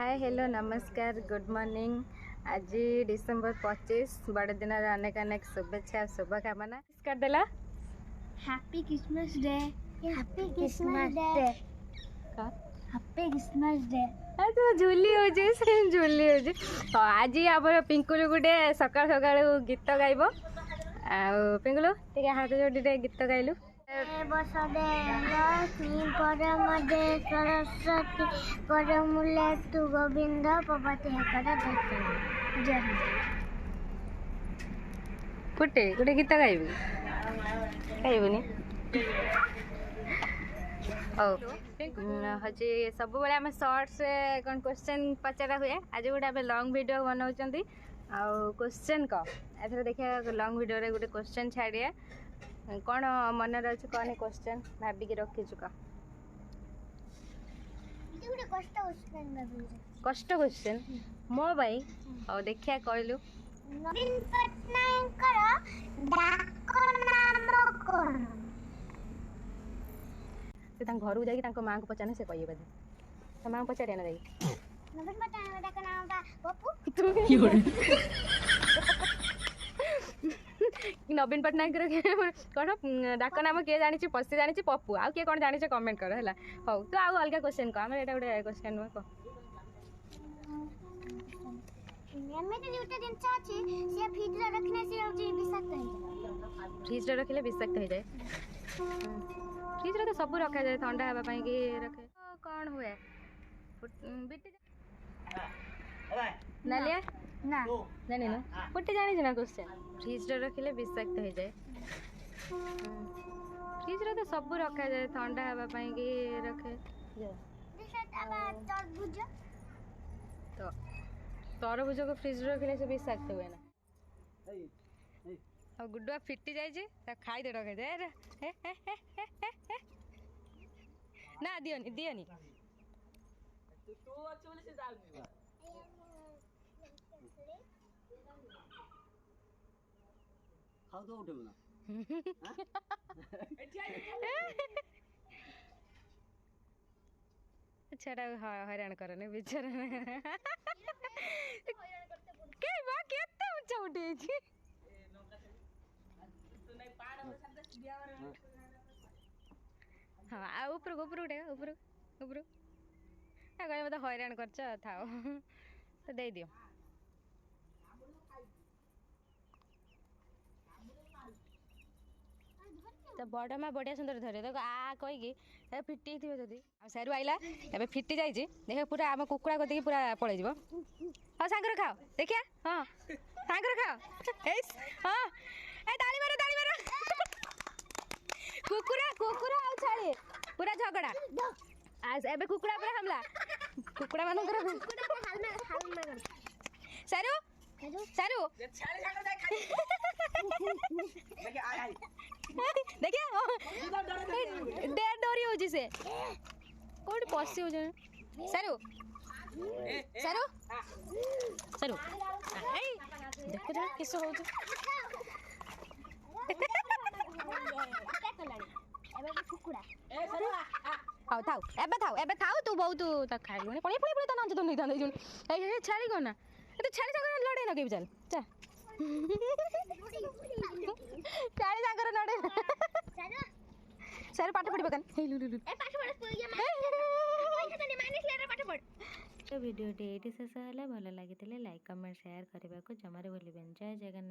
Hi hello नमस्कार good morning. आज December 25 बड़े दिन अनेक अनेक शुभेच्छा शुभकामना कर देला। Happy Christmas day. Happy Christmas day. Happy Christmas day. तो झुली हो झुली हो आज आम पिंकुलु गोटे सका सका गीत गाइब पिंकुलु टे हाथ जोड़ी गीत गाइलु। सरस्वती करमूले तु गोविंद पवती फुटे गोटे गीत गाइबु गाइबुनि हजे सब बेले आम शॉर्ट्स कौन क्वेश्चन पचरा हुए। आज गोटे आम लॉन्ग वीडियो बनाऊँ आउ क्वेश्चन एथर देखिए लॉन्ग वीडियो गोटे क्वेश्चन छाड़िया कौन मन अच्छे कौन क्वेश्चन भाविक रखीचु कह कष्ट क्वेश्चन मो भाई और देखिया कहलु। नवीन पट्टनायक घर को जाकि माँ को पचाने से कहे बोधे माँ को पचारे ना जाकि नवीन पट्टनायक नाम पप्पू नवीन पट्टनायक कौन डाक नाम किए जानी पशि जानी पप्पू आउ किए कौन जानी कमेंट कर है हौ तो आउ अलग क्वेश्चन कह ये गोटे क्वेश्चन नुह कह फ्रिज रखिले विषाक्त हो जाए। फ्रिज तो सब रखा जाए ठंडा हाँपाई कि रखे कौन हुए नालिया ना जानी न फुटी जानी ना क्वेश्चन फ्रिज रखिले विषाक्त हो जाए। फ्रिज तो सब रखा जाए ठंडा हाँपाई कि रखे तो तरबुज को फ्रिज रखिले से विषाक्त हुए ना और गुड्डुआ फिटी जाए खाई दे रखे जाए ना दियोनी दियोनी छेड़ा हैरान करने बेचारा उच्चा उठी हाँ ऊपर ऊपर उठे ऊपर ऊपर कहे मत हैरान कर थाओ तो दे दियो तो बड़ माँ बढ़िया सुंदर धरे देखो आ कहीकि फिटी थी जदि सारू आइला ए फिटी जाइए देख पूरा आम कुकुड़ा कदी पूरा पलैज हाँ सांगर खाओ देखिया हाँ सांगर खाओ हाँ ए ताली मारो कुकुरा कुकुरा आ छाड़ी पूरा झगड़ा आज एबे कुकुड़ा पूरा हमला कुकुड़ा मानकर सारू सारू देखिए डेर डोरी हो से कोड पसी हो सारू सारू सारू देखो जरा किस हो हाँ थाऊ एबे थाऊ तू बहुत खाई लुणी पड़ी पड़ी तो नाच तो नहीं था छाड़ी कौन ना तो छाड़ी संग लड़े लगे चल चा छाड़ी संग लड़े सर पाठ पढ़ी बकन हे लुलु ए पाठ पढ़ तो वीडियो टी शेष होला भल लगी लाइक कमेंट शेयर करने को जमारे भूलिबेन। जय जगन्नाथ।